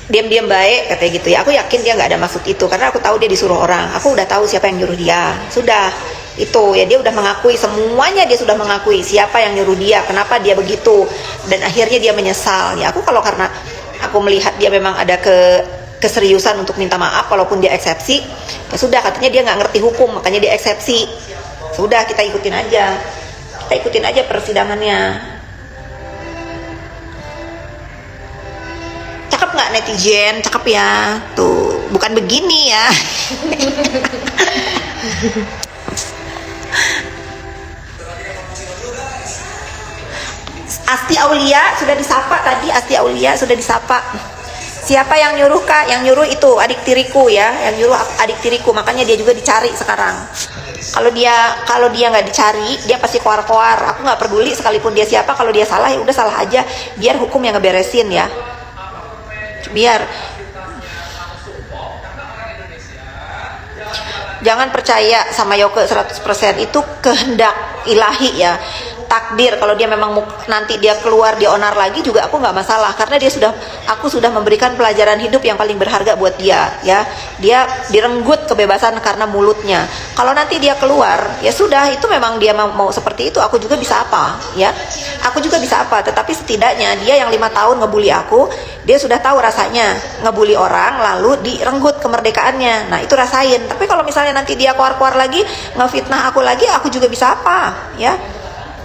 diam-diam baik katanya gitu ya. Aku yakin dia nggak ada maksud itu karena aku tahu dia disuruh orang. Aku udah tahu siapa yang nyuruh dia. Sudah itu ya, dia udah mengakui semuanya, dia sudah mengakui siapa yang nyuruh dia, kenapa dia begitu, dan akhirnya dia menyesal ya. Aku kalau karena aku melihat dia memang ada keseriusan untuk minta maaf walaupun dia eksepsi, ya sudah, katanya dia nggak ngerti hukum makanya dia eksepsi. Sudah, kita ikutin aja persidangannya. Cakep nggak netizen? Cakep ya. Tuh, bukan begini ya. Asti Aulia sudah disapa tadi. Asti Aulia sudah disapa. Siapa yang nyuruh Kak? Yang nyuruh itu adik tiriku ya. Yang nyuruh adik tiriku. Makanya dia juga dicari sekarang. Kalau dia nggak dicari, dia pasti koar-koar. Aku nggak peduli sekalipun dia siapa. Kalau dia salah ya udah salah aja. Biar hukum yang ngeberesin ya. Biar jangan percaya sama Yoke 100%, itu kehendak ilahi ya, takdir. Kalau dia memang nanti dia keluar dia onar lagi juga aku nggak masalah, karena aku sudah memberikan pelajaran hidup yang paling berharga buat dia ya. Dia direnggut kebebasan karena mulutnya. Kalau nanti dia keluar ya sudah, itu memang dia mau seperti itu. Aku juga bisa apa ya, aku juga bisa apa. Tetapi setidaknya dia yang 5 tahun ngebully aku, dia sudah tahu rasanya ngebully orang lalu direnggut kemerdekaannya. Nah itu rasain. Tapi kalau misalnya nanti dia keluar lagi ngefitnah aku lagi, aku juga bisa apa ya.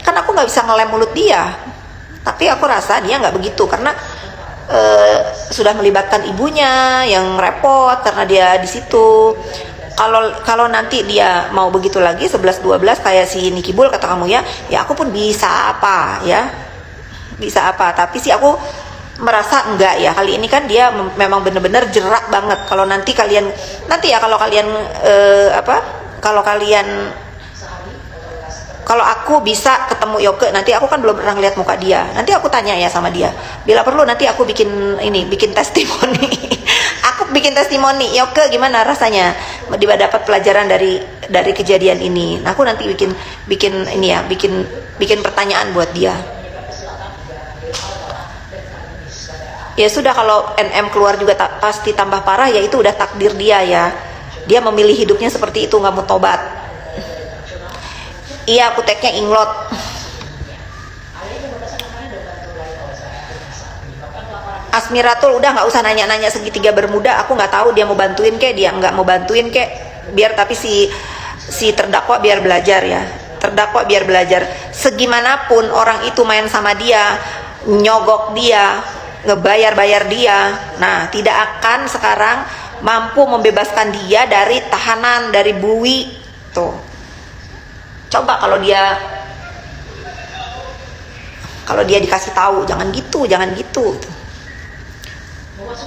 Kan aku nggak bisa ngelem mulut dia, tapi aku rasa dia nggak begitu karena sudah melibatkan ibunya yang repot karena dia di situ. Kalau nanti dia mau begitu lagi 11-12 kayak si Niki Bull kata kamu ya aku pun bisa apa ya, bisa apa. Tapi sih aku merasa enggak ya, kali ini kan dia memang bener-bener jerak banget. Kalau nanti kalian kalau aku bisa ketemu Yoke, nanti aku kan belum pernah lihat muka dia. Nanti aku tanya ya sama dia. Bila perlu nanti aku bikin testimoni. Aku bikin testimoni, Yoke gimana rasanya dia dapat pelajaran dari kejadian ini. Nah, aku nanti bikin pertanyaan buat dia. Ya sudah, kalau NM keluar juga pasti tambah parah ya, itu udah takdir dia ya. Dia memilih hidupnya seperti itu, nggak mau tobat. Iya, aku tagnya Inglot. Asmiratul udah nggak usah nanya-nanya segitiga bermuda. Aku nggak tahu dia mau bantuin kek, dia nggak mau bantuin kek. Biar tapi si terdakwa biar belajar ya. Terdakwa biar belajar. Segimanapun orang itu main sama dia, nyogok dia, ngebayar dia, nah tidak akan sekarang mampu membebaskan dia dari tahanan, dari buwi tuh. Coba kalau dia dikasih tahu, jangan gitu.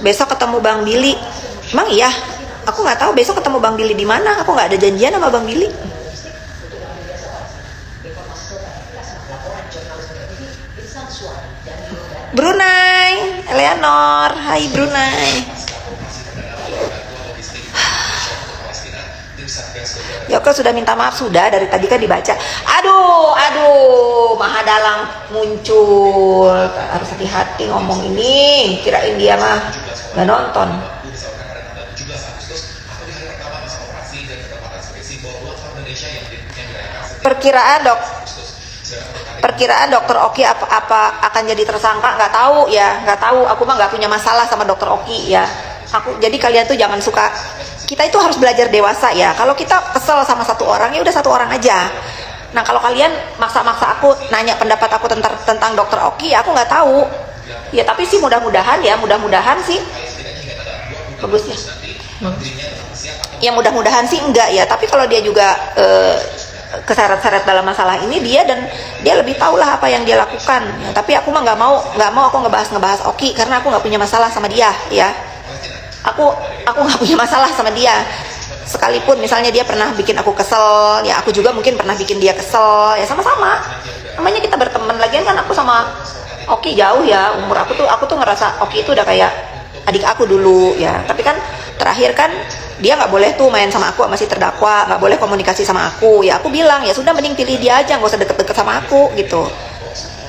Besok ketemu Bang Billy. Emang iya? Aku nggak tahu besok ketemu Bang Billy di mana. Aku nggak ada janjian sama Bang Billy. Brunei, Eleanor, hai Brunei. Yoke sudah minta maaf, sudah dari tadi kan dibaca. Aduh, Maha Dalam muncul. Harus hati-hati ngomong ini. Kirain dia mah nggak nonton. Perkiraan Dokter Oki apa akan jadi tersangka, nggak tahu ya, nggak tahu. Aku mah nggak punya masalah sama Dokter Oki ya. Jadi kalian tuh jangan suka. Kita itu harus belajar dewasa ya. Kalau kita kesel sama satu orang ya udah satu orang aja. Nah kalau kalian maksa-maksa aku nanya pendapat aku tentang Dokter Oki, ya aku nggak tahu. Ya tapi sih mudah-mudahan sih bagus ya. Ya mudah-mudahan sih enggak ya. Tapi kalau dia juga keseret-seret dalam masalah ini, dia lebih tahu lah apa yang dia lakukan. Ya, tapi aku mah nggak mau aku ngebahas Oki karena aku nggak punya masalah sama dia ya. Aku nggak punya masalah sama dia. Sekalipun misalnya dia pernah bikin aku kesel, ya aku juga mungkin pernah bikin dia kesel, ya sama-sama. Namanya kita berteman. Lagian kan aku sama Oki jauh ya umur. Aku tuh ngerasa Oki itu udah kayak adik aku dulu ya. Tapi kan terakhir kan dia nggak boleh tuh main sama aku, masih terdakwa, nggak boleh komunikasi sama aku. Ya aku bilang ya sudah, mending pilih dia aja, nggak usah deket-deket sama aku gitu.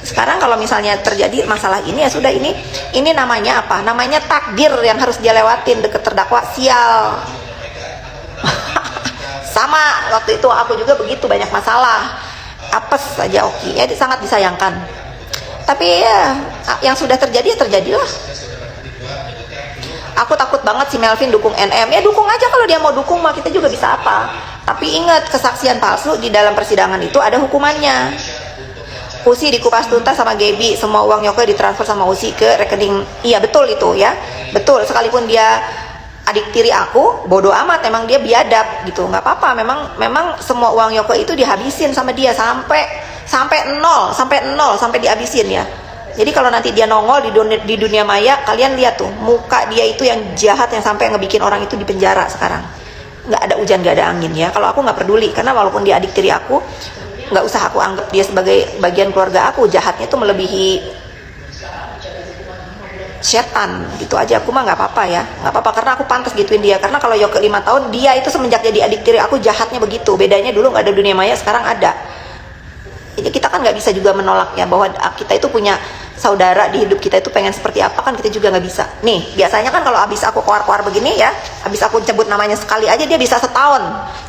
Sekarang kalau misalnya terjadi masalah ini, ya sudah, ini namanya apa? Namanya takdir yang harus dia lewatin. Deket terdakwa, sial. Sama waktu itu aku juga begitu, banyak masalah, apes aja Oki ya, sangat disayangkan. Tapi ya yang sudah terjadi ya terjadilah. Aku takut banget si Melvin dukung NM. Ya dukung aja, kalau dia mau dukung mah kita juga bisa apa. Tapi ingat, kesaksian palsu di dalam persidangan itu ada hukumannya. Usi dikupas tuntas sama Gaby, semua uang Yoko ditransfer sama Usi ke rekening. Iya betul itu ya, betul. Sekalipun dia adik tiri aku, bodoh amat, emang dia biadab gitu, nggak apa-apa. Memang semua uang Yoko itu dihabisin sama dia sampai nol, sampai dihabisin ya. Jadi kalau nanti dia nongol di dunia maya, kalian lihat tuh muka dia itu yang jahat, yang sampai ngebikin orang itu di penjara sekarang. Nggak ada hujan, nggak ada angin ya. Kalau aku nggak peduli, karena walaupun dia adik tiri aku, nggak usah aku anggap dia sebagai bagian keluarga aku. Jahatnya tuh melebihi setan gitu aja. Aku mah nggak apa-apa ya, nggak apa-apa, karena aku pantas gituin dia. Karena kalau Yoke 5 tahun, dia itu semenjak jadi adik tiri aku jahatnya begitu. Bedanya dulu nggak ada dunia maya, sekarang ada. Jadi kita kan nggak bisa juga menolak ya, bahwa kita itu punya saudara di hidup kita itu pengen seperti apa, kan kita juga nggak bisa. Nih biasanya kan kalau abis aku keluar begini ya, abis aku sebut namanya sekali aja, dia bisa setahun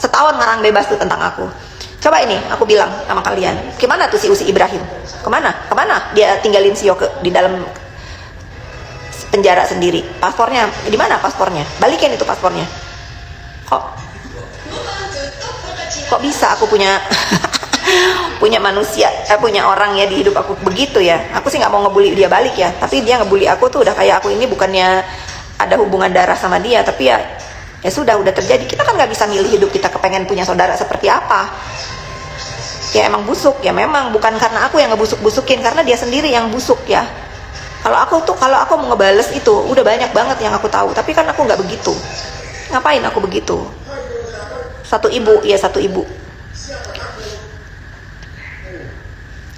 ngarang bebas tuh tentang aku. Coba ini aku bilang sama kalian, gimana tuh si Usi Ibrahim, kemana dia tinggalin si Yoke di dalam penjara sendiri? Paspornya di mana? Paspornya balikin, itu paspornya. Kok bisa aku punya punya manusia, punya orang ya di hidup aku begitu ya. Aku sih nggak mau ngebully dia balik ya, tapi dia ngebully aku tuh udah kayak aku ini bukannya ada hubungan darah sama dia, tapi ya sudah terjadi. Kita kan nggak bisa milih hidup kita kepengen punya saudara seperti apa. Ya emang busuk ya, memang bukan karena aku yang ngebusuk-busukin, karena dia sendiri yang busuk ya. Kalau aku mau ngebales itu udah banyak banget yang aku tahu, tapi kan aku nggak begitu. Ngapain aku begitu? Satu ibu.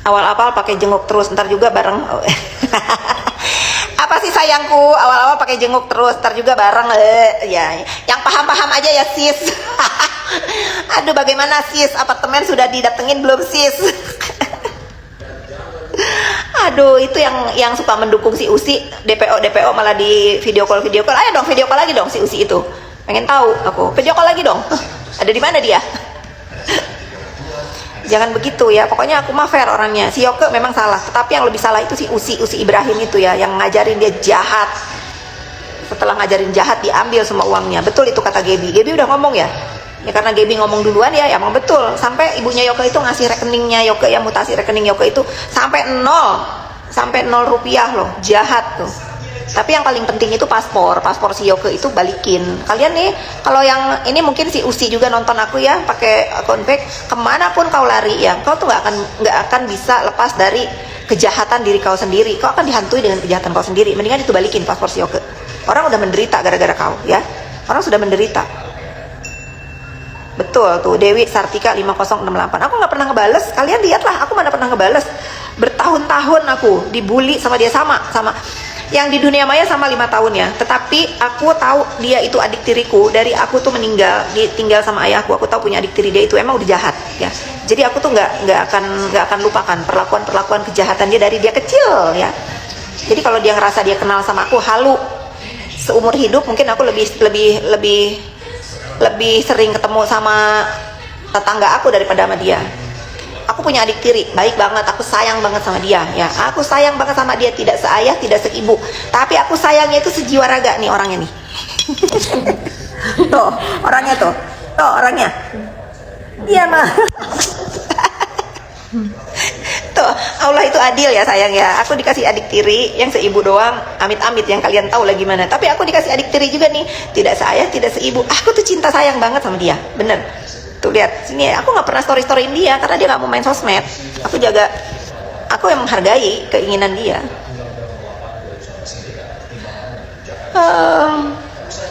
Awal-awal pakai jenguk terus, ntar juga bareng. Apa sih sayangku, awal-awal pakai jenguk terus, ntar juga bareng. Ya, yang paham-paham aja ya sis. Aduh, bagaimana sis? Apartemen sudah didatengin belum sis? Aduh, itu yang suka mendukung si Usi, DPO malah di video call. Ayo dong video call lagi dong si Usi itu. Pengen tahu aku. Video call lagi dong. Ada di mana dia? Jangan begitu ya, pokoknya aku mah fair orangnya. Si Yoke memang salah, tetapi yang lebih salah itu si Usi Ibrahim itu ya, yang ngajarin dia jahat. Setelah ngajarin jahat, diambil semua uangnya. Betul itu kata Gaby udah ngomong ya. Ya karena Gaby ngomong duluan ya emang betul. Sampai ibunya Yoke itu ngasih rekeningnya Yoke, yang mutasi rekening Yoke itu sampai nol rupiah loh, jahat tuh. Tapi yang paling penting itu paspor si Yoke itu balikin. Kalian nih, kalau yang ini mungkin si Usi juga nonton aku ya, pakai akun fake, kemanapun kau lari ya, kau tuh nggak akan bisa lepas dari kejahatan diri kau sendiri. Kau akan dihantui dengan kejahatan kau sendiri. Mendingan itu balikin paspor si Yoke. Orang udah menderita gara-gara kau ya, orang sudah menderita. Betul tuh, Dewi Sartika 5068. Aku nggak pernah ngebales. Kalian lihatlah, aku mana pernah ngebales. Bertahun-tahun aku dibully sama dia, sama yang di dunia maya sama 5 tahun ya. Tetapi aku tahu dia itu adik tiriku dari aku tuh meninggal, ditinggal sama ayahku. Aku tahu punya adik tiri dia itu emang udah jahat ya. Jadi aku tuh nggak akan lupakan perlakuan kejahatan dia dari dia kecil ya. Jadi kalau dia ngerasa dia kenal sama aku, halu seumur hidup, mungkin aku lebih sering ketemu sama tetangga aku daripada sama dia. Aku punya adik tiri, baik banget, aku sayang banget sama dia ya. Aku sayang banget sama dia, tidak seayah, tidak seibu. Tapi aku sayangnya itu sejiwa raga nih orangnya nih. Tuh, orangnya tuh. Tuh, orangnya. Dia mah. Tuh, Allah itu adil ya sayang ya. Aku dikasih adik tiri yang seibu doang, amit-amit yang kalian tahu lah gimana. Tapi aku dikasih adik tiri juga nih, tidak seayah, tidak seibu. Aku tuh cinta sayang banget sama dia, bener. Tuh lihat sini, aku nggak pernah storyin dia karena dia nggak mau main sosmed. Aku yang menghargai keinginan dia.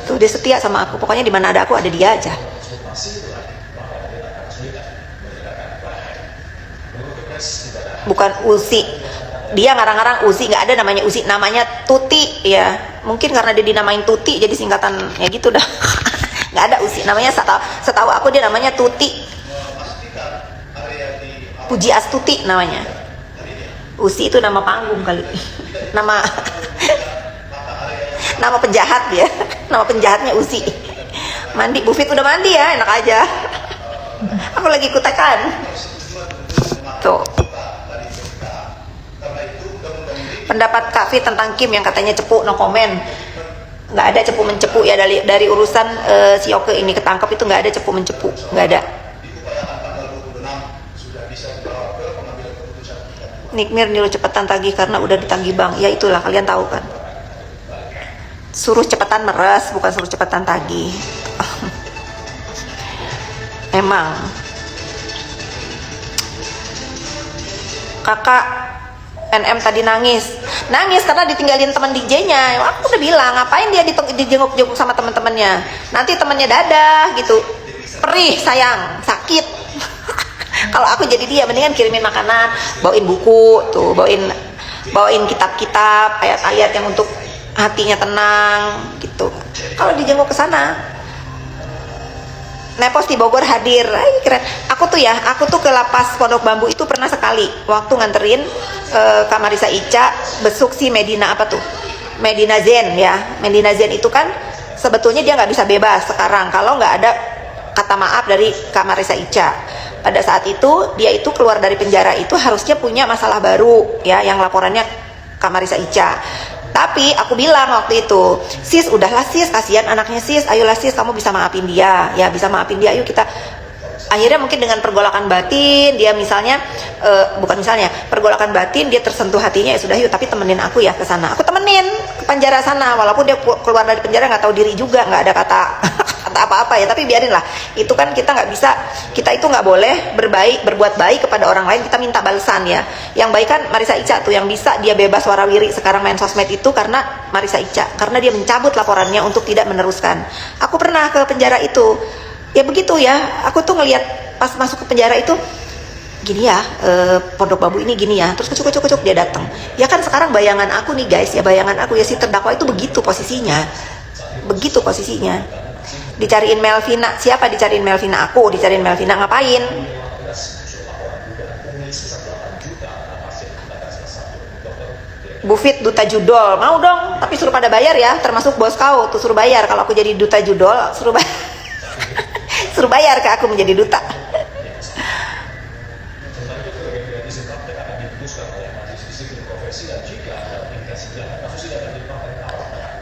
Tuh dia setia sama aku. Pokoknya di mana ada aku, ada dia aja. Bukan Usi, dia ngarang-ngarang Usi, nggak ada namanya Usi, namanya Tuti ya. Mungkin karena dia dinamain Tuti jadi singkatan ya gitu dah. Nggak ada Usi, namanya setahu aku dia namanya Tuti, Puji Astuti namanya. Usi itu nama panggung kali. Nama nama penjahat dia. Nama penjahatnya Usi. Mandi, Bu Fit udah mandi ya, enak aja. Aku lagi kutekan. Tuh. Pendapat Kak Fit tentang Kim yang katanya cepu, no comment. Nggak ada cepu mencepu ya, dari urusan si Yoke ini ketangkep itu nggak ada cepu mencepu, nggak ada. Nikmir nyuruh cepetan tagih karena udah ditagih bank. Ya itulah, kalian tahu kan. Suruh cepetan meres, bukan suruh cepetan tagih. Emang. Kakak NM tadi nangis karena ditinggalin teman DJ-nya. Aku udah bilang, ngapain dia dijenguk-jenguk sama teman-temannya. Nanti temannya dadah gitu. Perih sayang, sakit. Kalau aku jadi dia, mendingan kirimin makanan, bawain buku, tuh, bawain kitab-kitab, ayat-ayat yang untuk hatinya tenang, gitu. Kalau dijenguk ke sana, Nepos di Bogor hadir, keren. Aku tuh ke lapas Pondok Bambu itu pernah sekali, waktu nganterin Kak Marissa Ica besuk si Medina apa tuh, Medina Zen ya. Medina Zen itu kan sebetulnya dia nggak bisa bebas sekarang kalau nggak ada kata maaf dari Kak Marissa Ica. Pada saat itu dia itu keluar dari penjara itu harusnya punya masalah baru ya, yang laporannya Kak Marissa Ica. Tapi aku bilang waktu itu, sis udahlah sis, kasihan anaknya sis, ayolah sis kamu bisa maafin dia ya, bisa maafin dia, ayo kita. Akhirnya mungkin dengan pergolakan batin dia misalnya pergolakan batin dia tersentuh hatinya, ya sudah yuk, tapi temenin aku ya ke sana. Aku temenin ke penjara sana, walaupun dia keluar dari penjara nggak tahu diri juga, nggak ada kata apa-apa ya, tapi biarin lah. Itu kan kita nggak bisa, kita itu nggak boleh berbuat baik kepada orang lain, kita minta balasan ya. Yang baik kan Marissa Ica tuh, yang bisa dia bebas warawiri sekarang main sosmed itu karena Marissa Ica, karena dia mencabut laporannya untuk tidak meneruskan. Aku pernah ke penjara itu, ya begitu ya, aku tuh ngelihat pas masuk ke penjara itu gini ya, Pondok Bambu ini gini ya, terus kucuk dia datang. Ya kan sekarang bayangan aku nih guys, ya bayangan aku ya si terdakwa itu begitu posisinya. Dicariin Melvina, siapa dicariin Melvina? Aku dicariin Melvina, ngapain? Bu Fit duta judol, mau dong, tapi suruh pada bayar ya, termasuk bos kau tuh suruh bayar. Kalau aku jadi duta judol, suruh bayar. Suruh bayar ke aku menjadi duta.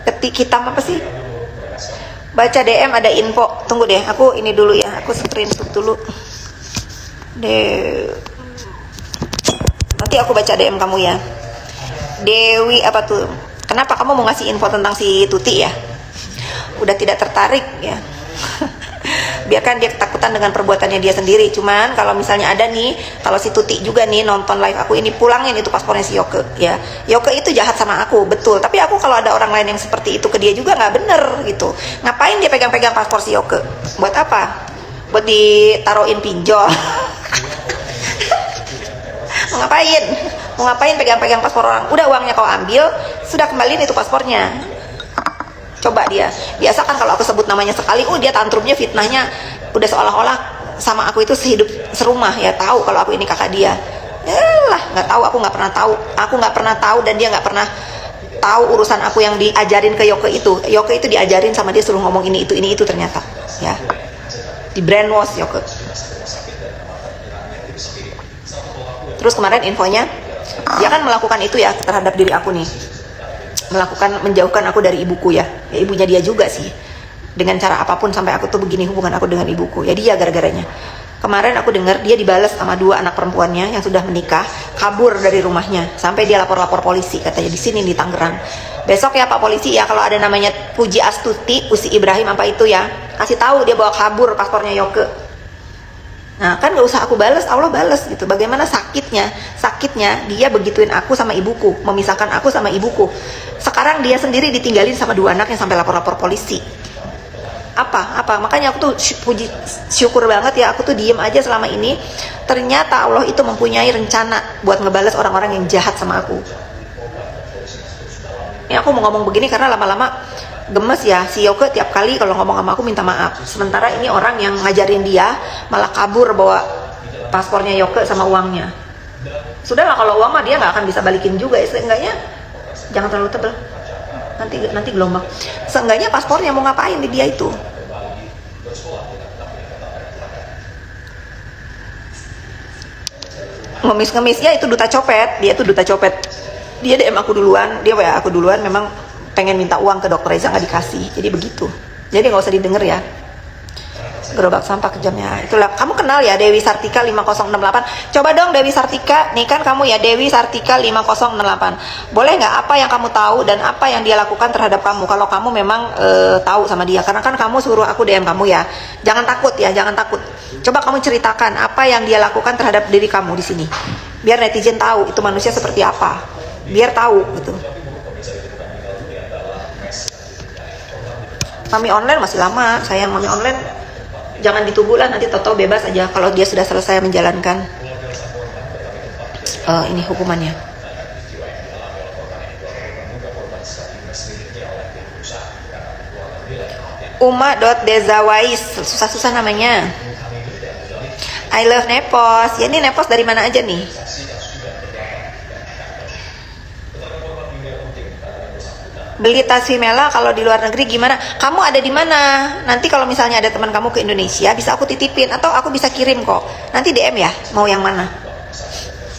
Ketik hitam apa sih? Baca DM ada info. Tunggu deh, aku ini dulu ya, aku screenshot dulu. Nanti aku baca DM kamu ya. Dewi apa tuh? Kenapa kamu mau ngasih info tentang si Tuti ya? Udah tidak tertarik ya. Biarkan dia ketakutan dengan perbuatannya dia sendiri. Cuman kalau misalnya ada nih, kalau si Tuti juga nih nonton live aku ini, pulangin itu paspornya si Yoke ya. Yoke itu jahat sama aku, betul. Tapi aku kalau ada orang lain yang seperti itu ke dia juga nggak bener gitu. Ngapain dia pegang-pegang paspor si Yoke? Buat apa? Buat ditaruhin pinjol? Mau ngapain? Mau ngapain pegang-pegang paspor orang? Udah uangnya kau ambil, sudah kembaliin itu paspornya. Coba dia, biasa kan kalau aku sebut namanya sekali, dia tantrumnya, fitnahnya udah seolah-olah sama aku itu sehidup serumah ya, tahu kalau aku ini kakak dia. Yalah, nggak tahu, aku nggak pernah tahu dan dia nggak pernah tahu urusan aku yang diajarin ke Yoke itu. Yoke itu diajarin sama dia, suruh ngomong ini itu ternyata ya, di brainwash Yoke. Terus kemarin infonya dia kan melakukan itu ya terhadap diri aku nih, menjauhkan aku dari ibuku ya ibunya dia juga sih, dengan cara apapun sampai aku tuh begini hubungan aku dengan ibuku ya, dia gara-garanya. Kemarin aku dengar dia dibales sama 2 anak perempuannya yang sudah menikah, kabur dari rumahnya sampai dia lapor polisi katanya di sini di Tangerang. Besok ya Pak polisi ya, kalau ada namanya Puji Astuti, Usi Ibrahim apa itu ya, kasih tahu dia bawa kabur paspornya Yoke. Nah kan gak usah aku bales, Allah bales gitu. Bagaimana sakitnya dia begituin aku sama ibuku, memisahkan aku sama ibuku. Sekarang dia sendiri ditinggalin sama 2 anaknya sampai lapor polisi. Apa makanya aku tuh syukur banget ya, aku tuh diem aja selama ini. Ternyata Allah itu mempunyai rencana buat ngebales orang-orang yang jahat sama aku. Ini aku mau ngomong begini karena lama-lama gemes ya, si Yoke tiap kali kalau ngomong sama aku minta maaf. Sementara ini orang yang ngajarin dia malah kabur bawa paspornya Yoke sama uangnya. Sudahlah, kalau uang mah dia nggak akan bisa balikin juga. Seenggaknya jangan terlalu tebel, nanti gelombang. Seenggaknya paspornya mau ngapain di dia itu. Ngemis ya, itu duta copet. Dia tuh duta copet. Dia DM aku duluan, dia WA aku duluan, memang pengen minta uang ke dokter Reza, nggak dikasih. Jadi begitu, jadi nggak usah didengar ya. Gerobak sampah kejamnya. Itulah, kamu kenal ya Dewi Sartika 5068? Coba dong Dewi Sartika, nih kan kamu ya Dewi Sartika 5068. Boleh nggak apa yang kamu tahu dan apa yang dia lakukan terhadap kamu, kalau kamu memang tahu sama dia, karena kan kamu suruh aku DM kamu ya. Jangan takut ya, jangan takut. Coba kamu ceritakan apa yang dia lakukan terhadap diri kamu di sini, biar netizen tahu itu manusia seperti apa, biar tahu gitu. Mami online masih lama sayang, mami online jangan ditunggu lah, nanti toto bebas aja kalau dia sudah selesai menjalankan ini hukumannya. Uma.dezawais, susah-susah namanya. I love Nepos. Ya, ini Nepos dari mana aja nih? Beli tas Vimela kalau di luar negeri gimana? Kamu ada di mana? Nanti kalau misalnya ada teman kamu ke Indonesia, bisa aku titipin atau aku bisa kirim kok. Nanti DM ya, mau yang mana?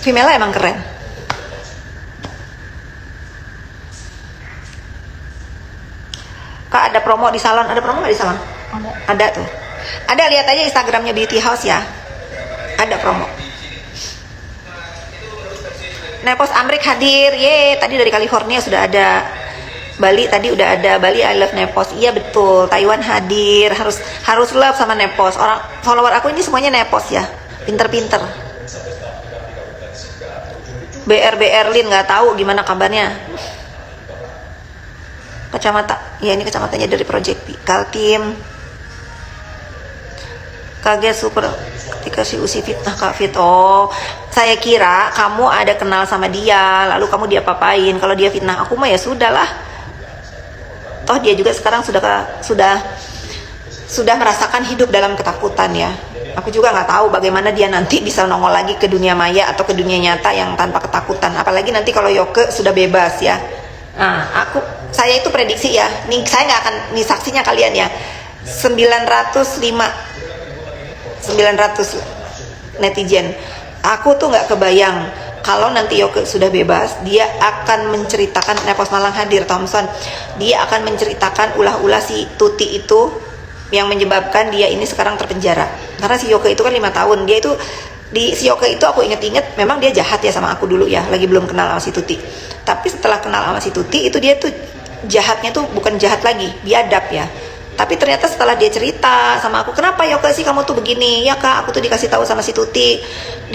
Vimela emang keren. Kak, ada promo di salon? Ada promo nggak di salon? Ada tuh. Ada, lihat aja Instagramnya Beauty House ya. Ada promo. Nepos Amrik hadir. Ye, tadi dari California sudah ada. Bali tadi udah ada. Bali I love Nepos. Iya betul. Taiwan hadir. Harus love sama Nepos. Orang follower aku ini semuanya Nepos ya. Pinter-pinter. BR Lin nggak tahu gimana kabarnya. Kacamata. Ya ini kacamatanya dari Project P. Kaltim. Kaget super ketika si Usi fitnah Kak Fit. Oh, saya kira kamu ada kenal sama dia, lalu kamu diapa-apain. Kalau dia fitnah aku mah ya sudahlah. Toh dia juga sekarang sudah merasakan hidup dalam ketakutan ya. Aku juga nggak tahu bagaimana dia nanti bisa nongol lagi ke dunia maya atau ke dunia nyata yang tanpa ketakutan. Apalagi nanti kalau Yoke sudah bebas ya. Nah, saya itu prediksi ya. Nih saya nggak akan, nih saksinya kalian ya. 900 netizen. Aku tuh nggak kebayang kalau nanti Yoke sudah bebas, dia akan menceritakan, Nepos Malang hadir, Thompson, dia akan menceritakan ulah-ulah si Tuti itu yang menyebabkan dia ini sekarang terpenjara. Karena si Yoke itu kan 5 tahun, dia itu si Yoke itu aku inget-inget memang dia jahat ya sama aku dulu ya, lagi belum kenal sama si Tuti. Tapi setelah kenal sama si Tuti itu dia tuh jahatnya tuh bukan jahat lagi, biadab ya. Tapi ternyata setelah dia cerita sama aku, kenapa Yoke sih kamu tuh begini? Ya Kak, aku tuh dikasih tahu sama si Tuti,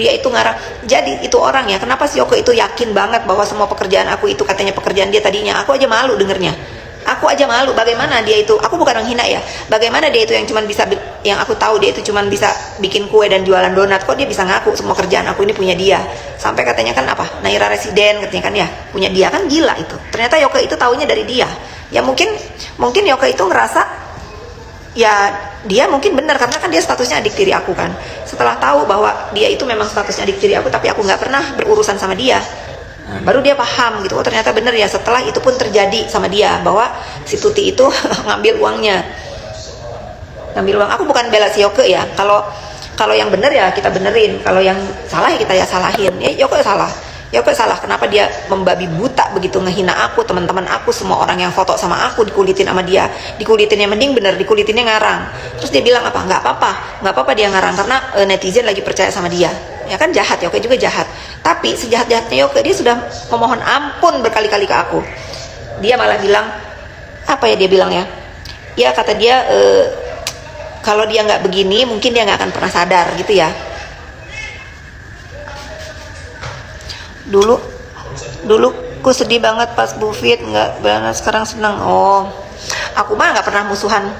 dia itu ngarang. Jadi itu orang ya, kenapa si Yoke itu yakin banget bahwa semua pekerjaan aku itu katanya pekerjaan dia tadinya. Aku aja malu dengernya. Aku aja malu, bagaimana dia itu, aku bukan menghina ya, bagaimana dia itu yang cuman bisa, yang aku tahu dia itu cuman bisa bikin kue dan jualan donat, kok dia bisa ngaku semua kerjaan aku ini punya dia. Sampai katanya kan apa, Naira Residen katanya kan ya, punya dia, kan gila itu. Ternyata Yoke itu taunya dari dia. Ya mungkin Yoke itu ngerasa ya dia mungkin benar, karena kan dia statusnya adik tiri aku kan. Setelah tahu bahwa dia itu memang statusnya adik tiri aku, tapi aku nggak pernah berurusan sama dia, baru dia paham gitu. Oh ternyata benar ya. Setelah itu pun terjadi sama dia bahwa si Tuti itu ngambil uangnya, ngambil uang. Aku bukan bela si Yoke ya. Kalau yang benar ya kita benerin, kalau yang salah ya kita ya salahin. Ya Yoke salah. Yoke salah, kenapa dia membabi buta begitu ngehina aku, teman-teman aku, semua orang yang foto sama aku dikulitin sama dia. Dikulitinnya mending bener, dikulitinnya ngarang. Terus dia bilang apa? Nggak apa-apa dia ngarang karena netizen lagi percaya sama dia. Ya kan jahat, Yoke juga jahat. Tapi sejahat-jahatnya Yoke, dia sudah memohon ampun berkali-kali ke aku. Dia malah bilang, apa ya dia bilang ya? Ya kata dia, kalau dia nggak begini mungkin dia nggak akan pernah sadar gitu ya. Dulu ku sedih banget pas Bu Fit nggak benar, sekarang senang. Oh, aku mah nggak pernah musuhan.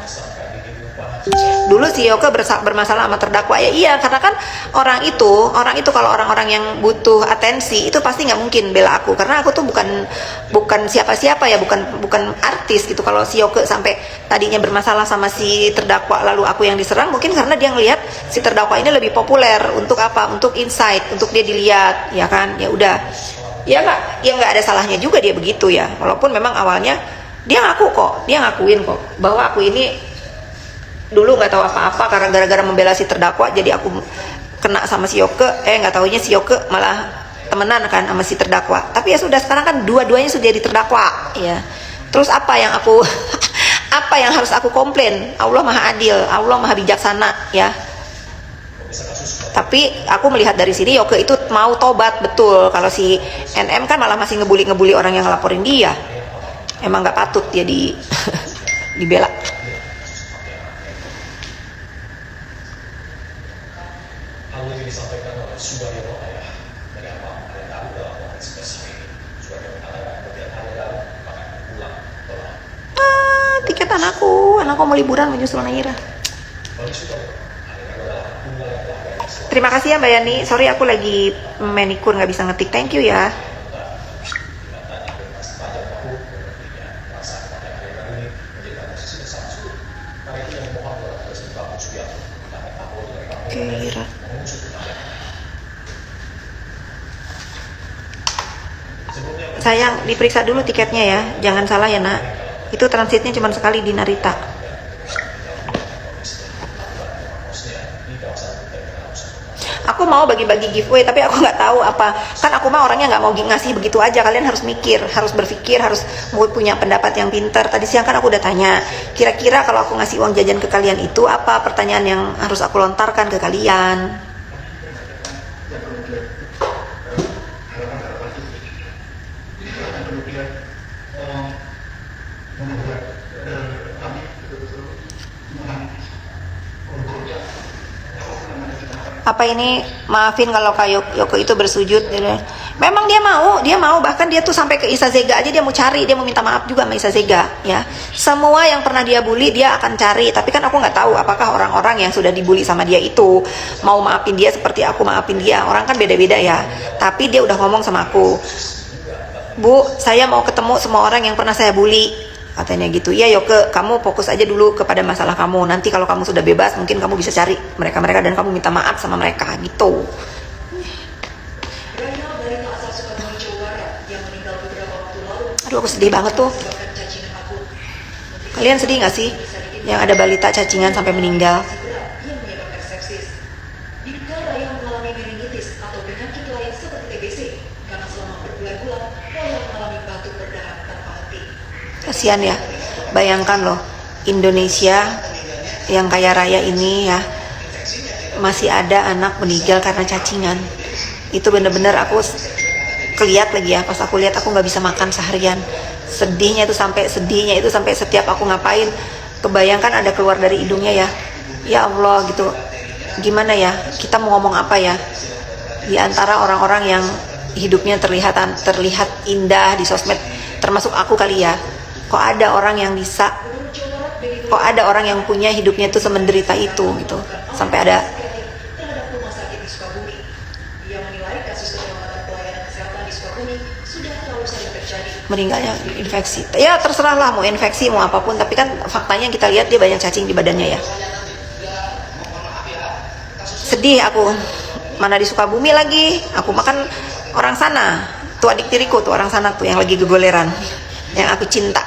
Dulu si Yoke bermasalah sama terdakwa ya, iya, karena kan orang itu kalau orang-orang yang butuh atensi itu pasti nggak mungkin bela aku, karena aku tuh bukan siapa-siapa ya, bukan artis gitu. Kalau si Yoke sampai tadinya bermasalah sama si terdakwa lalu aku yang diserang, mungkin karena dia ngelihat si terdakwa ini lebih populer untuk apa, untuk insight, untuk dia dilihat, ya kan, ya udah, ya nggak ada salahnya juga dia begitu ya, walaupun memang awalnya dia ngakuin kok bahwa aku ini dulu nggak tahu apa-apa, karena gara-gara membela si terdakwa jadi aku kena sama si Yoke. Nggak taunya si Yoke malah temenan kan sama si terdakwa. Tapi ya sudah, sekarang kan dua-duanya sudah jadi terdakwa ya. Terus apa yang aku apa yang harus aku komplain? Allah maha adil, Allah maha bijaksana ya. Tapi aku melihat dari sini Yoke itu mau tobat betul. Kalau si NM kan malah masih ngebully orang yang ngelaporin dia. Emang nggak patut dia dibela. Hal ini disampaikan oleh Sudaryono Ayah dari apa ada tahu dalam konteks spesifik. Sudaryono Ayah kemudian ada bahkan pulang telah. Tiket anakku mau liburan menyusul Naira. Terima kasih ya Mbak Yani. Sorry aku lagi manikur nggak bisa ngetik. Thank you ya. Kira. Sayang, diperiksa dulu tiketnya ya, jangan salah ya nak. Itu transitnya cuma sekali di Narita. Aku mau bagi-bagi giveaway, tapi aku nggak tahu apa. Kan aku mah orangnya nggak mau ngasih begitu aja. Kalian harus mikir, harus berpikir, harus punya pendapat yang pintar. Tadi siang kan aku udah tanya, kira-kira kalau aku ngasih uang jajan ke kalian itu apa pertanyaan yang harus aku lontarkan ke kalian? Apa ini, maafin kalau Kak Yoke itu bersujud gitu. Memang dia mau bahkan dia tuh sampai ke Isa Zega aja dia mau cari, dia mau minta maaf juga sama Isa Zega ya. Semua yang pernah dia bully dia akan cari, tapi kan aku nggak tahu apakah orang-orang yang sudah dibully sama dia itu mau maafin dia seperti aku maafin dia. Orang kan beda-beda ya, tapi dia udah ngomong sama aku, Bu, saya mau ketemu semua orang yang pernah saya bully, katanya gitu. Iya Yoke, kamu fokus aja dulu kepada masalah kamu. Nanti kalau kamu sudah bebas, mungkin kamu bisa cari mereka-mereka dan kamu minta maaf sama mereka gitu. Aduh, aku sedih banget tuh. Kalian sedih gak sih yang ada balita cacingan sampai meninggal? Kasihan ya, bayangkan loh, Indonesia yang kaya raya ini ya, masih ada anak meninggal karena cacingan. Itu bener-bener aku keliat lagi ya, pas aku lihat aku nggak bisa makan seharian. Sedihnya itu sampai setiap aku ngapain, kebayangkan ada keluar dari hidungnya ya. Ya Allah gitu, gimana ya, kita mau ngomong apa ya? Di antara orang-orang yang hidupnya terlihat indah di sosmed, termasuk aku kali ya. Kok ada orang yang punya hidupnya itu semenderita itu gitu, sampai ada meninggalnya infeksi. Ya terserah lah mau infeksi mau apapun, tapi kan faktanya kita lihat dia banyak cacing di badannya ya. Sedih aku, mana di Sukabumi lagi, aku makan orang sana, tuh adik tiriku tuh orang sana tuh yang lagi gegoleran, yang aku cinta.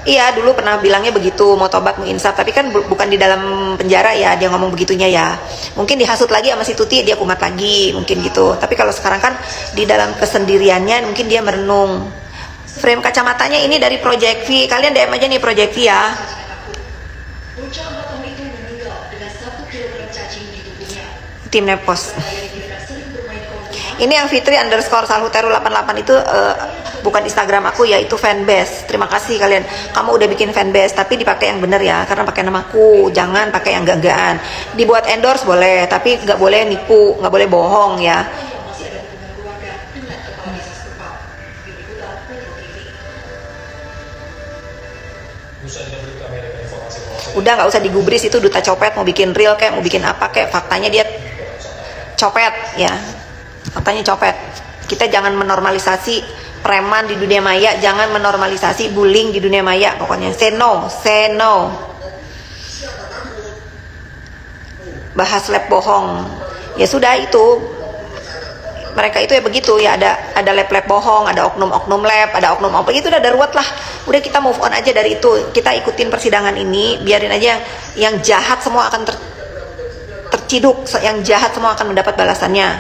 Iya dulu pernah bilangnya begitu, mau tobat mau insaf, tapi kan bukan di dalam penjara ya dia ngomong begitunya ya. Mungkin dihasut lagi sama si Tuti, dia kumat lagi mungkin gitu. Tapi kalau sekarang kan di dalam kesendiriannya mungkin dia merenung. Frame kacamatanya ini dari Project V, kalian DM aja nih Project V ya. Tim Nepos. Ini yang Fitri _Salhuteru 88 itu bukan Instagram aku ya, itu fanbase. Terima kasih kalian, kamu udah bikin fanbase, tapi dipakai yang bener ya, karena pakai namaku, jangan pakai yang gak-gagan. Dibuat endorse boleh, tapi nggak boleh nipu, nggak boleh bohong ya. Bisa diberikan Amerika informasi-informasi Udah nggak usah digubris, itu duta copet, mau bikin real kayak mau bikin apa kayak, faktanya dia copet ya, faktanya copet. Kita jangan menormalisasi preman di dunia maya, jangan menormalisasi bullying di dunia maya. Pokoknya say no, say no. Bahas lab bohong, ya sudah itu. Mereka itu ya begitu ya, ada lab-lab bohong, ada oknum-oknum lab, ada oknum-oknum itu udah darurat lah. Udah kita move on aja dari itu. Kita ikutin persidangan ini, biarin aja yang jahat semua akan terciduk, yang jahat semua akan mendapat balasannya.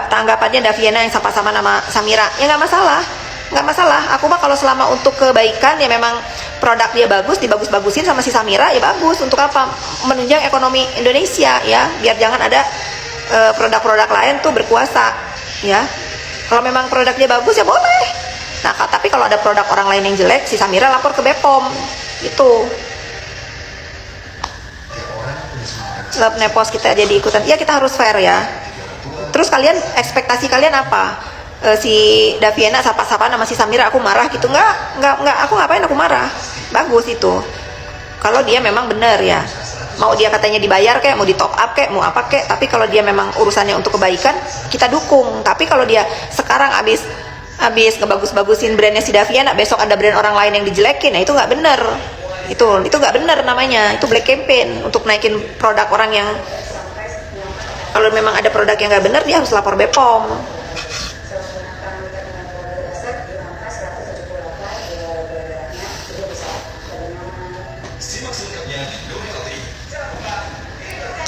Tanggapannya Daviana yang sama-sama nama Samira, ya nggak masalah, nggak masalah. Aku mah kalau selama untuk kebaikan ya memang produk dia bagus, dibagus-bagusin sama si Samira ya bagus. Untuk apa? Menunjang ekonomi Indonesia ya, biar jangan ada produk-produk lain tuh berkuasa ya. Kalau memang produk dia bagus ya boleh. Nah tapi kalau ada produk orang lain yang jelek, si Samira lapor ke BPOM gitu. Love nepos kita jadi ikutan, ya kita harus fair ya. Terus kalian, ekspektasi kalian apa? Si Daviana sapa-sapa nama si Samira, aku marah gitu? Nggak, aku ngapain aku marah? Bagus itu. Kalau dia memang benar ya, mau dia katanya dibayar kayak, mau di top up kayak, mau apa kayak, tapi kalau dia memang urusannya untuk kebaikan, kita dukung. Tapi kalau dia sekarang abis ngebagus-bagusin brandnya si Daviana, besok ada brand orang lain yang dijelekin, nah itu nggak benar. Itu nggak benar namanya, itu black campaign untuk naikin produk orang yang, kalau memang ada produk yang nggak benar dia harus lapor BPOM.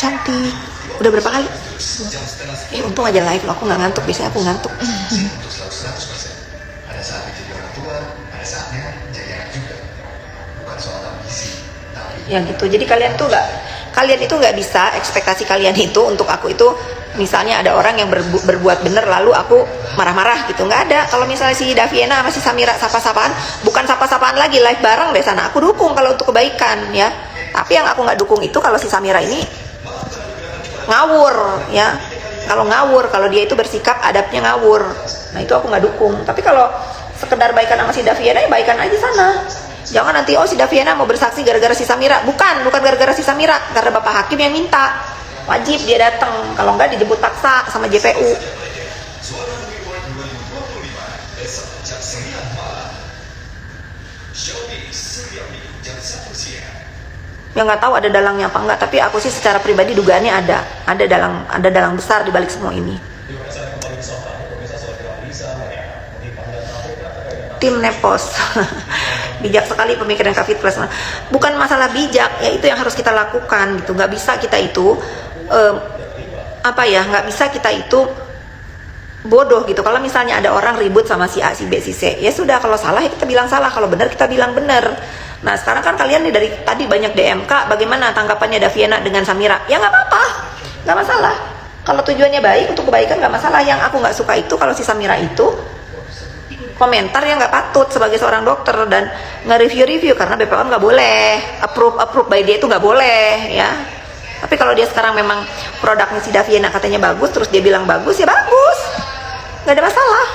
Cantik. Udah berapa kali? Untung aja live loh, aku nggak ngantuk, biasanya aku ngantuk. Ada saatnya jadi orang tua, ada saatnya jadi anak juga. Bukan soal ambisi, tapi Ya gitu. Jadi kalian itu nggak bisa, ekspektasi kalian itu untuk aku itu misalnya ada orang yang berbuat bener lalu aku marah-marah gitu, nggak ada. Kalau misalnya si Daviana sama si Samira sapa-sapaan, bukan sapa-sapaan lagi, live bareng deh sana, aku dukung kalau untuk kebaikan ya. Tapi yang aku nggak dukung itu kalau si Samira ini ngawur ya. Kalau dia itu bersikap adabnya ngawur, nah itu aku nggak dukung. Tapi kalau sekedar baikan sama si Daviana ya baikan aja sana. Jangan nanti si Daviana mau bersaksi gara-gara si Samira. Bukan gara-gara si Samira, karena Bapak Hakim yang minta. Wajib dia datang, kalau enggak dijemput paksa sama JPU. Ya nggak tahu ada dalangnya apa enggak, tapi aku sih secara pribadi dugaannya ada dalang besar di balik semua ini. Tim Nepos. Bijak sekali pemikiran Kak Fit Plus. Bukan masalah bijak, ya itu yang harus kita lakukan gitu. Nggak bisa kita itu nggak bisa kita itu bodoh gitu. Kalau misalnya ada orang ribut sama si A, si B, si C, ya sudah, kalau salah ya kita bilang salah, kalau benar kita bilang benar. Nah sekarang kan kalian nih dari tadi banyak DM, Kak bagaimana tanggapannya Daviana dengan Samira? Ya nggak apa-apa, nggak masalah. Kalau tujuannya baik untuk kebaikan nggak masalah. Yang aku nggak suka itu kalau si Samira itu komentar yang nggak patut sebagai seorang dokter dan nge-review karena BPOM nggak boleh approve by dia, itu nggak boleh ya. Tapi kalau dia sekarang memang produknya si Daviana katanya bagus, terus dia bilang bagus, ya bagus, nggak ada masalah.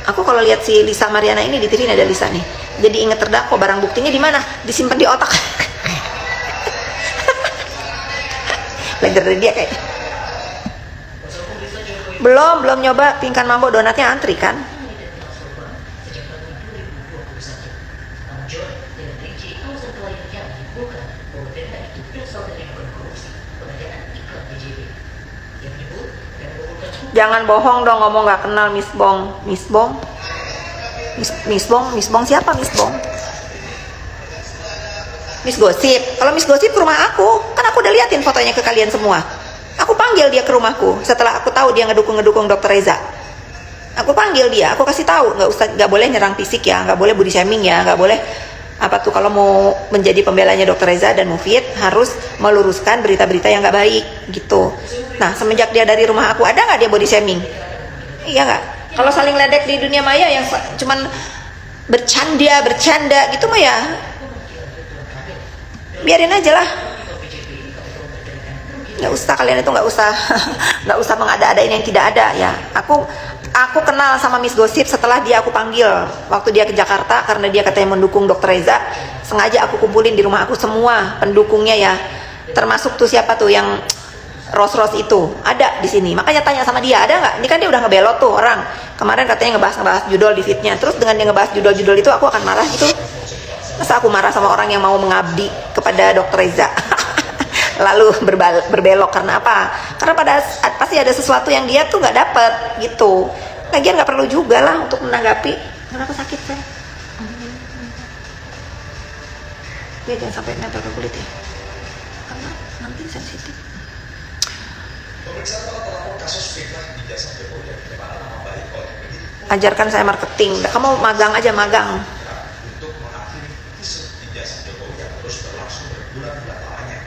Aku kalau lihat si Lisa Mariana ini di TV ini, ada Lisa nih, jadi inget terdakwa, barang buktinya di mana? Disimpan di otak. Belajar dari dia kayak. Belum nyoba pingkan mambo, donatnya antri kan. Jangan bohong dong, ngomong nggak kenal Miss Bong siapa Miss Bong? Miss Gosip. Kalau Miss Gosip ke rumah aku, kan aku udah liatin fotonya ke kalian semua. Aku panggil dia ke rumahku setelah aku tahu dia ngedukung Dokter Reza. Aku panggil dia, aku kasih tahu, nggak boleh nyerang fisik ya, nggak boleh body shaming ya, nggak boleh kalau mau menjadi pembelanya Dokter Reza dan Mufid harus meluruskan berita-berita yang nggak baik gitu. Nah semenjak dia dari rumah aku, ada nggak dia body shaming? Iya nggak? Kalau saling ledek di dunia maya yang cuman bercanda gitu mah ya biarin aja lah. Nggak usah, kalian itu nggak usah mengada-adain yang tidak ada ya. Aku Aku kenal sama Miss Gosip setelah aku panggil waktu dia ke Jakarta karena dia katanya mendukung Dokter Reza. Sengaja aku kumpulin di rumah aku semua pendukungnya ya, termasuk tuh siapa tuh yang Ros itu ada di sini. Makanya tanya sama dia, ada nggak? Ini kan dia udah ngebelot tuh orang. Kemarin katanya ngebahas judul di feednya. Terus dengan dia ngebahas judul-judul itu aku akan marah gitu. Masa aku marah sama orang yang mau mengabdi kepada Dokter Reza? Lalu berbelok karena apa? Karena pasti ada sesuatu yang dia tuh nggak dapet gitu. Lagian nggak perlu juga lah untuk menanggapi. Kenapa sakit saya? Ya jangan sampai nempel ke kulit ya, karena nanti sensitif. Pemeriksaan para pelapor kasus fitnah di Jasa Jokowi yang pencemaran nama baik oleh penyidik. Ajarkan saya marketing. Kamu magang aja, magang. Untuk mengakhiri kisah di Jasa Jokowi yang terus berlangsung berbulan-bulan lamanya.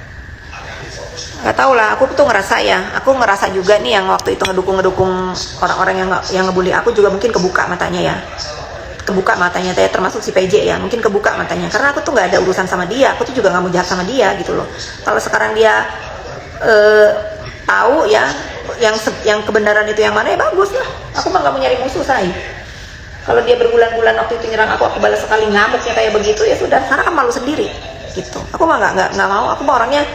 Alih-alih fokus Gak tau lah, aku tuh ngerasa ya. Aku ngerasa juga nih yang waktu itu ngedukung orang-orang yang ngebully aku juga mungkin kebuka matanya ya. Kebuka matanya, termasuk si PJ ya, mungkin kebuka matanya. Karena aku tuh nggak ada urusan sama dia. Aku tuh juga nggak mau jahat sama dia gitu loh. Kalau sekarang dia tahu ya yang kebenaran itu yang mana ya bagus lah. Aku mah nggak mau nyari musuh saya. Kalau dia berbulan-bulan waktu itu nyerang aku balas sekali ngamuknya kayak begitu ya sudah, karena kan malu sendiri gitu. Aku mah nggak mau. Aku mah orangnya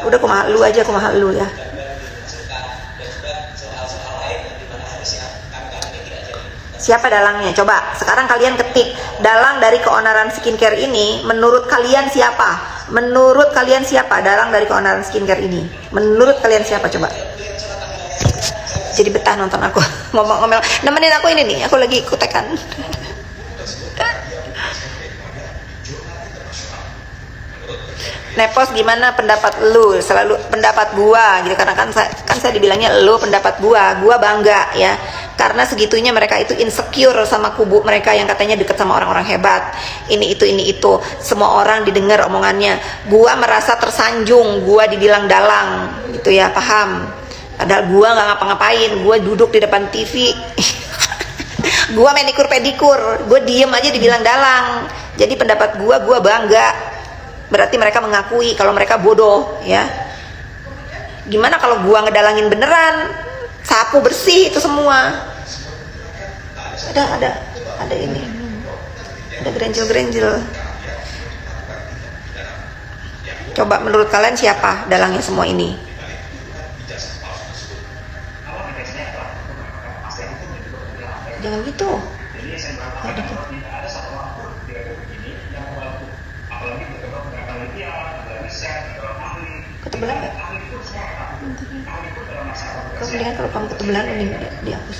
udah kumaha lu aja, kumaha lu ya. Siapa dalangnya? Coba sekarang kalian ketik dalang dari keonaran skincare ini. Menurut kalian siapa? Menurut kalian siapa dalang dari keonaran skincare ini? Menurut kalian siapa? Coba. Jadi betah nonton aku ngomong-ngomong. Nemenin aku ini nih. Aku lagi kutekan. Nepos, gimana pendapat lu? Selalu pendapat gua gitu, karena kan saya dibilangnya lu pendapat gua bangga ya, karena segitunya mereka itu insecure sama kubu mereka yang katanya deket sama orang-orang hebat, ini itu semua orang didengar omongannya. Gua merasa tersanjung, gua dibilang dalang gitu ya, paham? Padahal gua nggak ngapa-ngapain, gua duduk di depan TV gua manikur pedikur, gua diem aja dibilang dalang. Jadi pendapat gua bangga. Berarti mereka mengakui kalau mereka bodoh ya. Gimana kalau gua ngedalangin beneran, sapu bersih itu semua. Ada ini, ada gerenjel. Coba menurut kalian siapa dalangnya semua ini? Jangan gitu. Ketebelan nggak? Kemudian kalau kamu ketebelan mending dihapus.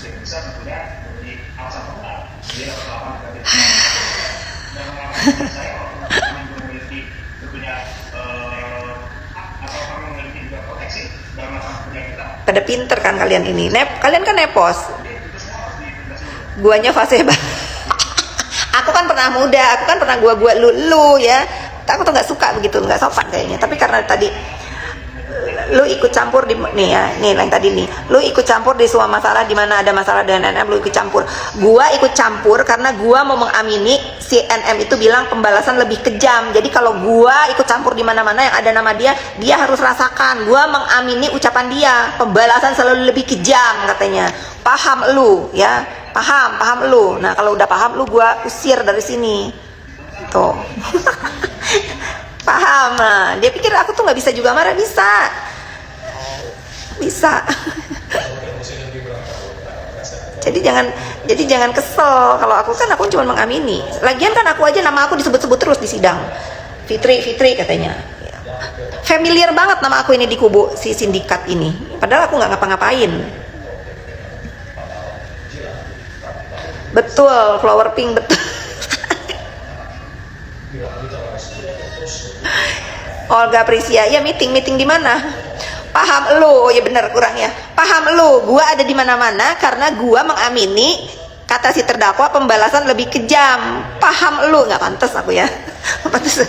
Pada pinter kan kalian ini. Kalian kan nepos. Guanya fase aku kan pernah muda, aku kan pernah gua lu ya. Aku tuh nggak suka begitu, nggak sopan kayaknya. Tapi karena tadi lu ikut campur di nih ya, nih yang tadi nih, lu ikut campur di semua masalah, di mana ada masalah dengan NM lu ikut campur. Gua ikut campur karena gua mau mengamini si NM itu bilang pembalasan lebih kejam. Jadi kalau gua ikut campur di mana-mana yang ada nama dia harus rasakan. Gua mengamini ucapan dia, pembalasan selalu lebih kejam katanya. Paham lu ya, paham lu. Nah kalau udah paham lu, gua usir dari sini tuh. Paham. Nah, dia pikir aku tuh nggak bisa juga marah, bisa. jadi jangan kesel. Kalau aku kan aku cuma mengamini. Lagian kan aku aja nama aku disebut-sebut terus di sidang. Fitri katanya. Familiar banget nama aku ini di kubu si sindikat ini. Padahal aku nggak ngapa-ngapain. Betul, flower pink betul. Olga Prisia, ya meeting di mana? Paham lu, oh ya bener kurang ya. Paham lu, gua ada di mana-mana karena gua mengamini kata si terdakwa pembalasan lebih kejam. Paham lu, nggak pantas aku ya. Pantas.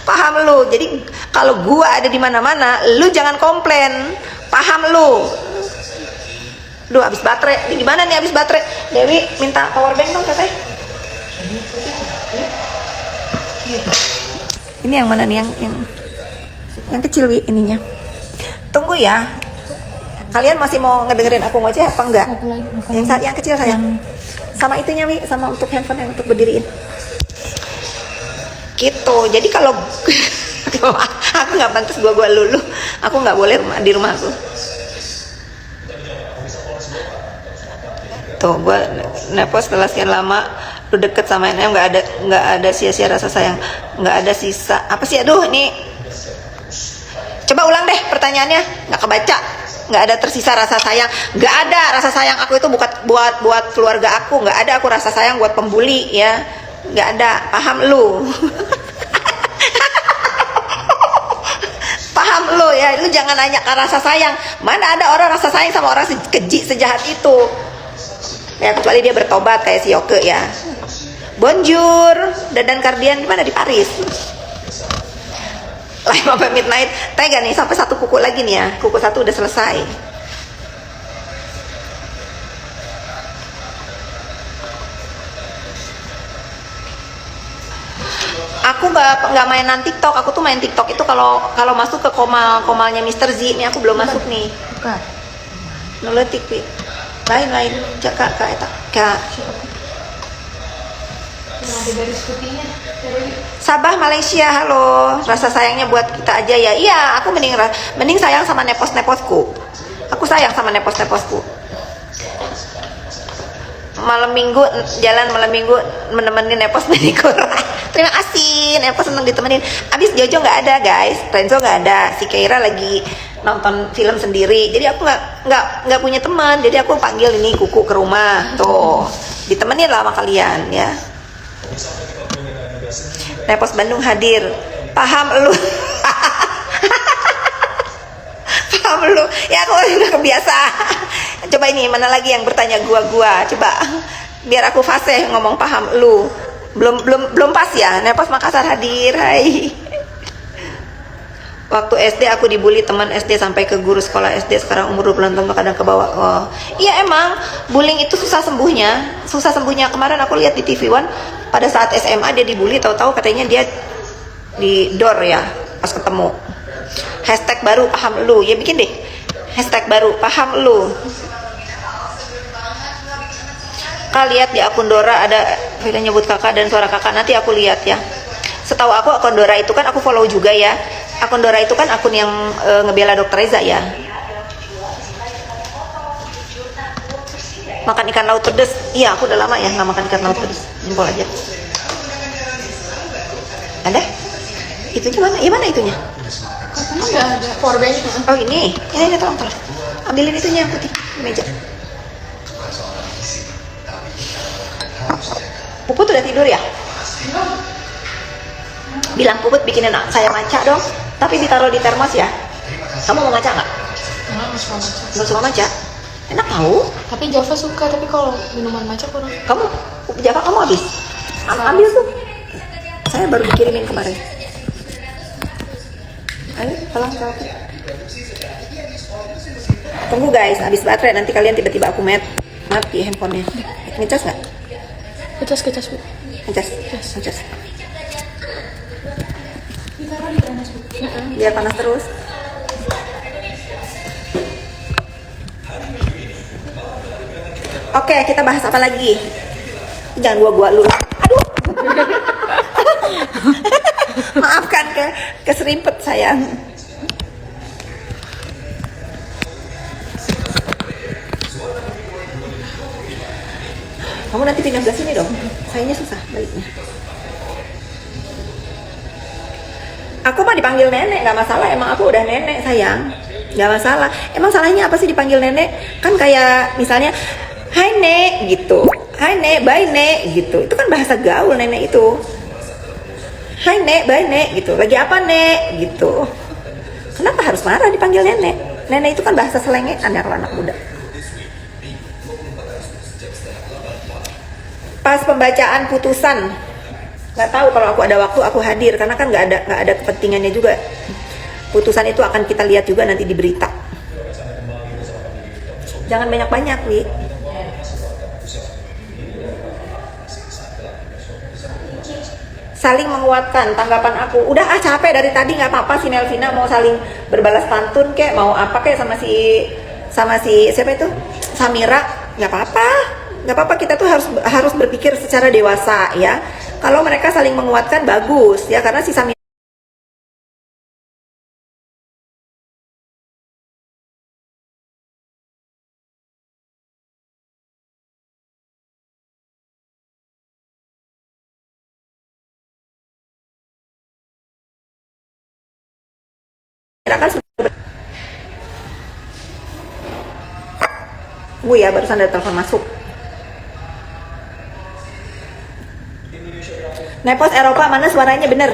Paham lu. Jadi kalau gua ada di mana-mana, lu jangan komplain. Paham lu. Duh, habis baterai. Di mana nih habis baterai? Dewi minta power bank dong katanya. Ini yang mana nih yang kecil ininya. Tunggu ya. Kalian masih mau ngedengerin aku ngoceh apa enggak? Satu lagi. bukan Yang kecil sayang. Sama itunya Wi, sama untuk handphone yang untuk berdiriin. Gitu. Jadi kalau aku nggak pantas gua lulu. Aku nggak boleh di rumah aku. Tuh, gua Nepo setelah sekian lama lu deket sama NM nggak ada sia-sia rasa sayang, nggak ada sisa apa sih? Aduh, ini coba ulang deh pertanyaannya, nggak kebaca. Nggak ada tersisa rasa sayang, nggak ada rasa sayang aku itu bukan buat keluarga aku, nggak ada aku rasa sayang buat pembuli ya, nggak ada, paham lu? Paham lu ya, lu jangan nanya ke rasa sayang, mana ada orang rasa sayang sama orang keji sejahat itu ya, kecuali dia bertobat kayak si Yoke ya. Bonjour, Dadan Kardian gimana di Paris? Live sampai midnight, tega nih sampai satu kuku lagi nih ya, kuku satu udah selesai. Aku nggak mainan TikTok, aku tuh main TikTok itu kalau masuk ke komalnya Mr. Z. Nih aku belum masuk nih. Bukan. Nuletik pi. Lain kak kak. Ada garis putihnya. Sabah Malaysia, halo. Rasa sayangnya buat kita aja ya. Iya, aku mending sayang sama nepos-neposku. Aku sayang sama nepos-neposku. Malam minggu menemani nepos manicure. Terima kasih, nepos seneng ditemenin. Abis Jojo nggak ada guys, Renzo nggak ada, si Keira lagi nonton film sendiri. Jadi aku nggak punya teman. Jadi aku panggil ini kuku ke rumah, tuh ditemenin lah sama kalian ya. Nepos Bandung hadir, paham lu? Paham lu? Ya aku udah kebiasa. Coba ini mana lagi yang bertanya gua, coba biar aku fasih ngomong paham lu. Belum pas ya. Nepos Makassar hadir, hai. Waktu SD aku dibully teman SD sampai ke guru sekolah SD, sekarang umur 20 tahun kadang ke bawah. Oh. Iya emang bullying itu susah sembuhnya. Kemarin aku lihat di TV One pada saat SMA dia dibully, tahu-tahu katanya dia di door ya pas ketemu. Hashtag baru paham lu. Ya bikin deh. Hashtag baru paham lu. Kak lihat di akun Dora ada video nyebut kakak dan suara kakak, nanti aku lihat ya. Setahu aku akun Dora itu kan aku follow juga ya. Akun Dora itu kan akun yang ngebela Dokter Reza ya. Makan ikan laut pedes. Iya, aku udah lama ya nggak makan ikan laut pedes. Jempol aja. Ada? Itu gimana? Iya mana itunya? Enggak ada powerbank. Oh ini tolong. Ambilin itunya yang putih di meja. Puput udah tidur ya? Bilang Puput bikinin saya maca dong, tapi ditaruh di termos ya. Kamu mau maca nggak? Nggak suka maca? Enak tahu. Tapi Java suka, tapi kalau minuman matcha kurang. Kamu Java kamu habis? Ambil tuh. Saya baru dikirimin kemarin. Ayo, tolong jawab. Tunggu guys, habis baterai nanti kalian tiba-tiba aku mati handphonenya. Ngecas nggak? Kecas Bu. Ngecas. Biar panas terus. Oke, kita bahas apa lagi? Jangan gua lu. Aduh. Maafkan keserimpet sayang. Kamu nanti pindah ke sini dong. Sayangnya susah baliknya. Aku mah dipanggil nenek nggak masalah, emang aku udah nenek sayang, nggak masalah. Emang salahnya apa sih dipanggil nenek? Kan kayak misalnya hai nek gitu, hai nek, bye nek gitu. Itu kan bahasa gaul nenek itu. Hai nek, bye nek gitu. Lagi apa nek gitu. Kenapa harus marah dipanggil nenek? Nenek itu kan bahasa selengean ya kalau anak muda. Pas pembacaan putusan, nggak tahu kalau aku ada waktu aku hadir karena kan nggak ada kepentingannya juga. Putusan itu akan kita lihat juga nanti di berita. Jangan banyak-banyak nih. Saling menguatkan, tanggapan aku udah capek dari tadi, nggak apa-apa si Nelvina mau saling berbalas pantun kek, mau apa kek sama si sama si siapa itu Samira, nggak apa-apa, nggak apa-apa, kita tuh harus berpikir secara dewasa ya. Kalau mereka saling menguatkan bagus ya, karena si Samira kan sudah ya, barusan ada telepon masuk. Nepos Eropa mana suaranya bener?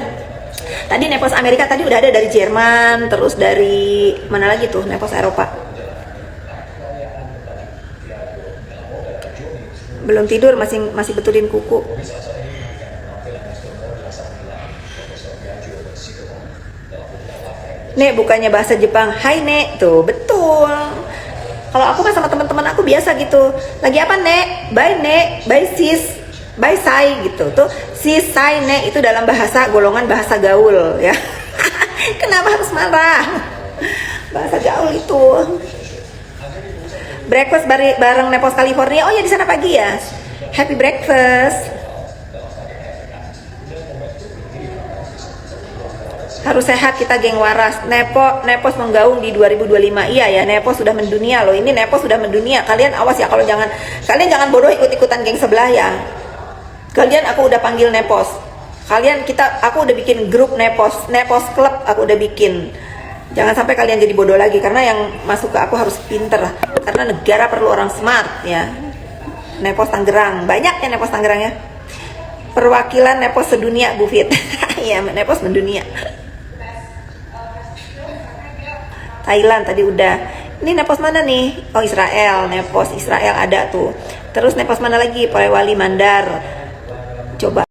Tadi Nepos Amerika tadi udah ada dari Jerman, terus dari mana lagi tuh Nepos Eropa? Belum tidur, masih betulin kuku. Nek, bukannya bahasa Jepang. Hai Nek, tuh betul. Kalau aku kan sama teman-teman aku biasa gitu. Lagi apa Nek? Bye Nek, bye sis, bye say gitu. Tuh sis, say, Nek itu dalam bahasa golongan bahasa gaul ya. Kenapa harus marah? Bahasa gaul itu. Breakfast bareng Nepos California. Oh ya, di sana pagi ya. Happy breakfast. Harus sehat kita, geng waras. Nepos menggaung di 2025. Iya ya, Nepos sudah mendunia loh. Ini Nepos sudah mendunia. Kalian awas ya, kalian jangan bodoh ikut-ikutan geng sebelah ya. Kalian, aku udah panggil Nepos. Aku udah bikin grup Nepos Club, aku udah bikin. Jangan sampai kalian jadi bodoh lagi, karena yang masuk ke aku harus pinter. Karena negara perlu orang smart ya. Nepos Tangerang, banyak ya Nepos Tangerang ya. Perwakilan Nepos sedunia, Bu Fit. Iya, Nepos mendunia. Thailand tadi udah. Ini Nepos mana nih? Oh, Israel. Nepos Israel ada tuh. Terus Nepos mana lagi? Polewali Mandar. Coba